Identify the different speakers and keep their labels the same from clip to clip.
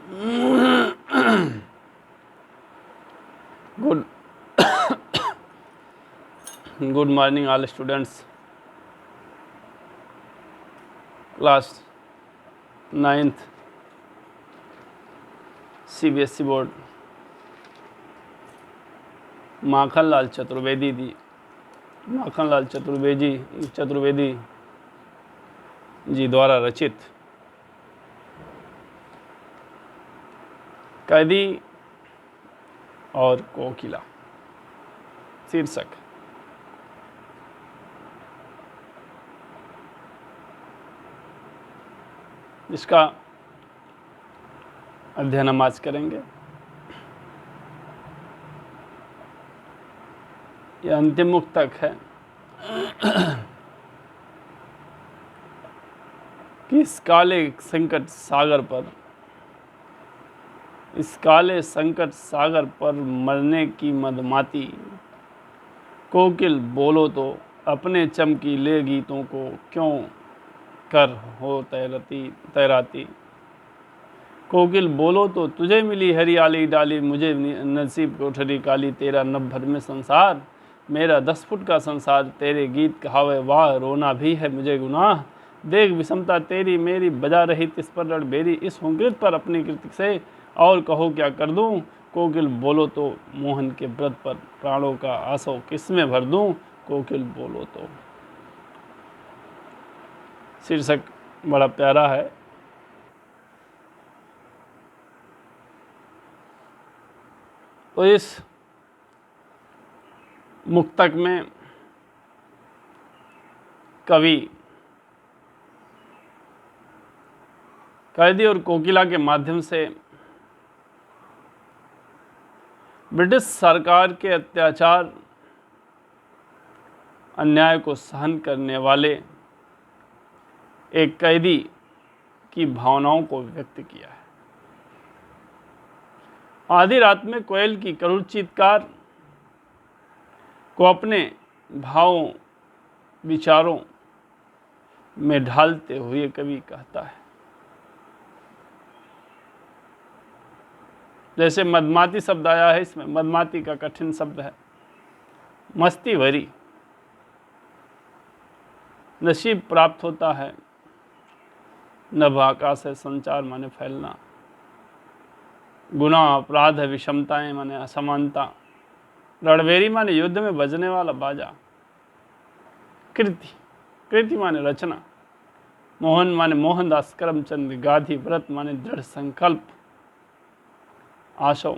Speaker 1: Good good morning all students. Class 9th CBSE board Makhanlal Chaturvedi ji द्वारा रचित कैदी और कोकिला शीर्षक। इसका अध्ययन हम आज करेंगे। यह अंतिम मुक्तक है कि इस काले संकट सागर पर मरने की मदमाती कोकिल बोलो तो अपने चमकीले गीतों को क्यों कर हो तैराती। कोकिल बोलो तो तुझे मिली हरियाली डाली, मुझे नसीब कोठरी काली। तेरा नभ भर में संसार, मेरा 10 फुट का संसार। तेरे गीत कहावे वाह, रोना भी है मुझे गुनाह। देख विषमता तेरी मेरी, बजा रही तिस पर रणबेरी। इस हुंकृत पर अपनी कृति से और कहो क्या कर दूं। कोकिल बोलो तो मोहन के व्रत पर प्राणों का आंसू किसमें भर दूं। कोकिल बोलो तो। शीर्षक बड़ा प्यारा है। तो इस मुक्तक में कवि कैदी और कोकिला के माध्यम से ब्रिटिश सरकार के अत्याचार अन्याय को सहन करने वाले एक कैदी की भावनाओं को व्यक्त किया है। आधी रात में कोयल की करुण चीत्कार को अपने भावों विचारों में ढालते हुए कवि कहता है, जैसे मदमाती शब्द आया है इसमें। मदमाती का कठिन शब्द है मस्ती भरी। नसीब प्राप्त होता है, नभ आकाश है, संचार माने फैलना। गुनाह अपराध है, विषमताएं माने असमानता। रणबेरी माने युद्ध में बजने वाला बाजा। कृति माने रचना। मोहन माने मोहनदास करमचंद गांधी। व्रत माने दृढ़ संकल्प। आशा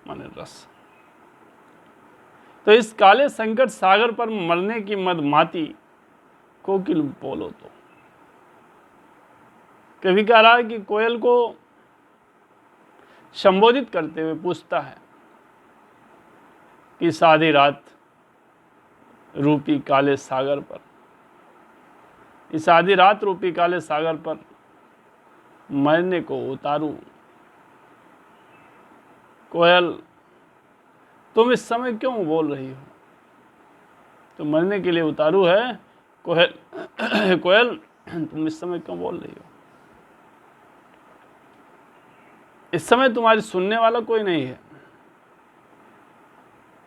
Speaker 1: माने रस। तो इस काले संकट सागर पर मरने की मदमाती कोकिल बोलो तो। कवि कह रहा है कि कोयल को संबोधित करते हुए पूछता है कि इस आधी रात रूपी काले सागर पर, इस आधी रात रूपी काले सागर पर मरने को उतारू। कोयल तुम इस समय क्यों बोल रही हो। तो मरने के लिए उतारू है कोयल तुम इस समय क्यों बोल रही हो। इस समय तुम्हारी सुनने वाला कोई नहीं है।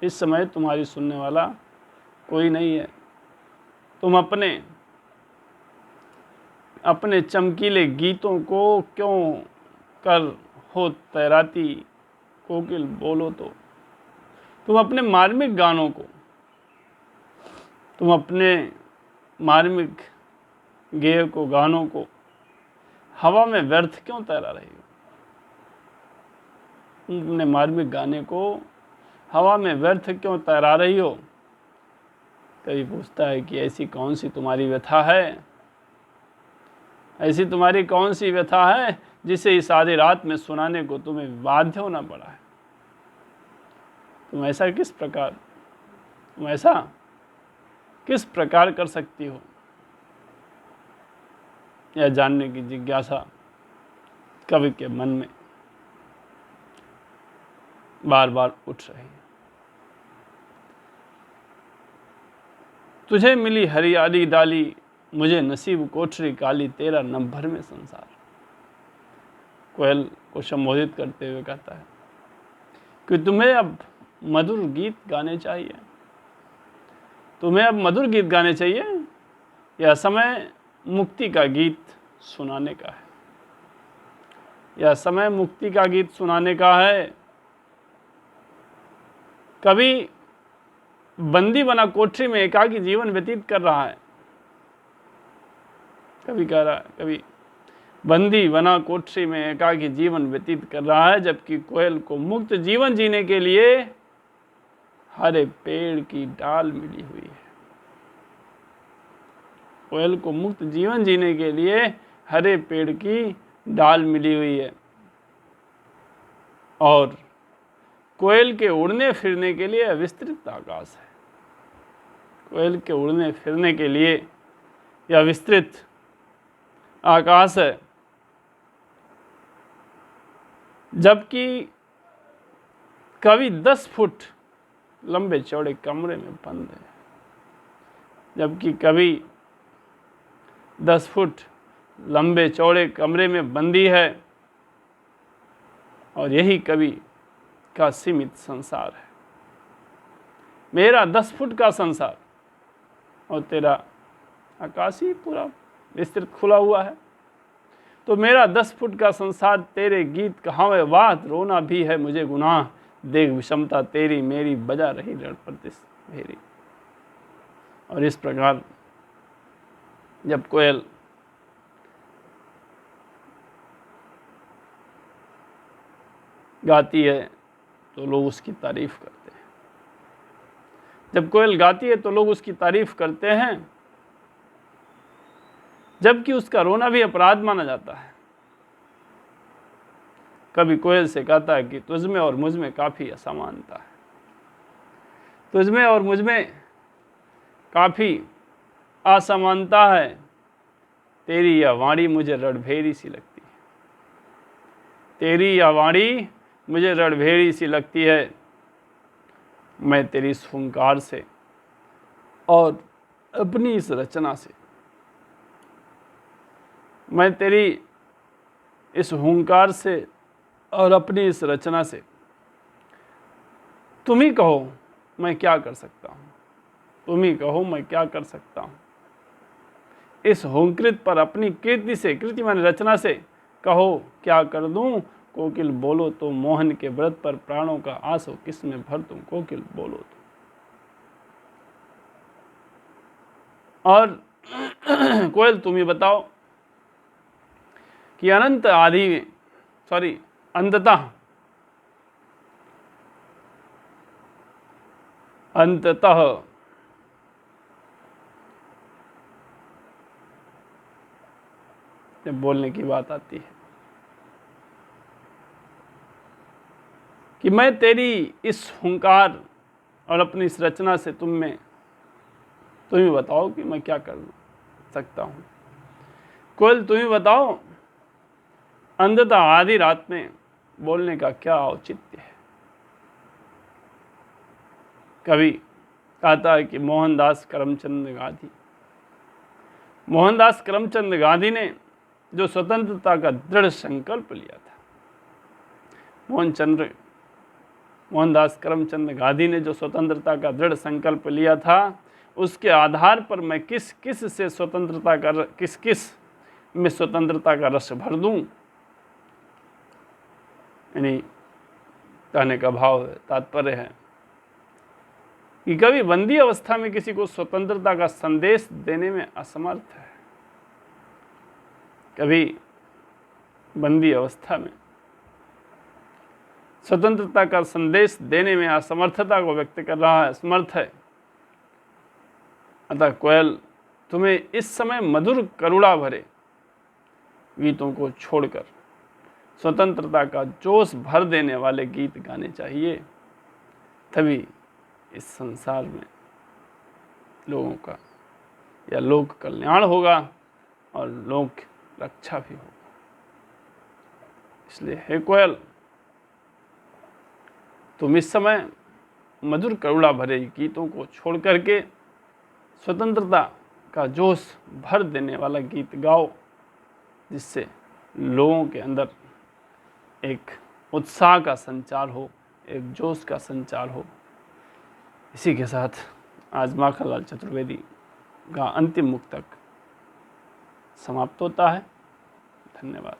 Speaker 1: इस समय तुम्हारी सुनने वाला कोई नहीं है। तुम अपने चमकीले गीतों को क्यों कर हो तैराती। कोकिल बोलो तो। तुम अपने मार्मिक गानों को, तुम अपने मार्मिक गेय को, गानों को हवा में व्यर्थ क्यों तैरा रही हो। अपने मार्मिक गाने को हवा में व्यर्थ क्यों तैरा रही हो। कभी पूछता है कि ऐसी कौन सी तुम्हारी व्यथा है, ऐसी तुम्हारी कौन सी व्यथा है जिसे इस आधी रात में सुनाने को तुम्हें बाध्य होना पड़ा है। तुम ऐसा किस प्रकार कर सकती हो। यह जानने की जिज्ञासा कवि के मन में बार बार उठ रही है। तुझे मिली हरियाली डाली, मुझे नसीब कोठरी काली। तेरा नभ भर में संसार। कोयल को संबोधित करते हुए कहता है कि तुम्हें अब मधुर गीत गाने चाहिए, तुम्हें अब मधुर गीत गाने चाहिए, यह समय मुक्ति का गीत सुनाने का है, यह समय मुक्ति का गीत सुनाने का है। कभी बंदी बना कोठरी में एकाकी जीवन व्यतीत कर रहा है, कभी कह रहा है, कभी बंदी बना कोठरी में एकाकी जीवन व्यतीत कर रहा है, जबकि कोयल को मुक्त जीवन जीने के लिए हरे पेड़ की डाल मिली हुई है। कोयल को मुक्त जीवन जीने के लिए हरे पेड़ की डाल मिली हुई है और कोयल के उड़ने फिरने के लिए विस्तृत आकाश है। कोयल के उड़ने फिरने के लिए यह विस्तृत आकाश है, जबकि कवि 10 फुट लंबे चौड़े कमरे में बंद है, जबकि कवि 10 फुट लंबे चौड़े कमरे में बंदी है और यही कवि का सीमित संसार है। मेरा 10 फुट का संसार और तेरा आकाश ही पूरा विस्तृत खुला हुआ है, तो मेरा 10 फुट का संसार तेरे गीत कहावे वाद रोना भी है मुझे गुनाह, देख विषमता तेरी मेरी बजा रही रण प्रतिस भेरी। और इस प्रकार जब कोयल गाती है तो लोग उसकी तारीफ करते हैं, जब कोयल गाती है तो लोग उसकी तारीफ करते हैं, जबकि उसका रोना भी अपराध माना जाता है। कभी कोयल से कहता है कि तुझमें और मुझ में काफ़ी असमानता है, तुझमें और मुझ में काफ़ी असमानता है, तेरी यह वाणी मुझे रणभेरी सी लगती है, तेरी यह वाणी मुझे रणभेरी सी लगती है। मैं तेरी इस हुंकार से और अपनी इस रचना से, मैं तेरी इस हुंकार से और अपनी इस रचना से, तुम ही कहो मैं क्या कर सकता हूँ, तुम ही कहो मैं क्या कर सकता हूँ। इस हुंकृत पर अपनी कीर्ति से, कृति माने रचना से, कहो क्या कर दूँ। कोकिल बोलो तो मोहन के व्रत पर प्राणों का आंसू किस में भर दूँ, कोकिल बोलो तो। और कोयल तुम ही बताओ कि अनंत आदि में अंततः जब बोलने की बात आती है कि मैं तेरी इस हुंकार और अपनी इस रचना से तुम ही बताओ कि मैं क्या कर सकता हूँ। कोयल तुम ही बताओ अंततः आधी रात में बोलने का क्या औचित्य है। कवि कहता है कि मोहनदास करमचंद गांधी ने जो स्वतंत्रता का दृढ़ संकल्प लिया था, मोहनदास करमचंद गांधी ने जो स्वतंत्रता का दृढ़ संकल्प लिया था, उसके आधार पर मैं किस किस में स्वतंत्रता का रस भर दूं। यानी कहने का भाव तात्पर्य है कि कभी बंदी अवस्था में किसी को स्वतंत्रता का संदेश देने में असमर्थ है, कभी बंदी अवस्था में स्वतंत्रता का संदेश देने में असमर्थता को व्यक्त कर रहा है, असमर्थ है। अतः कोयल तुम्हें इस समय मधुर करुणा भरे गीतों को छोड़कर स्वतंत्रता का जोश भर देने वाले गीत गाने चाहिए, तभी इस संसार में लोगों का या लोक कल्याण होगा और लोक रक्षा भी होगा। इसलिए हे कोयल, तुम इस समय मधुर करुणा भरे गीतों को छोड़ करके स्वतंत्रता का जोश भर देने वाला गीत गाओ, जिससे लोगों के अंदर एक उत्साह का संचार हो, एक जोश का संचार हो। इसी के साथ आज माखनलाल चतुर्वेदी का अंतिम मुक्तक समाप्त होता है। धन्यवाद।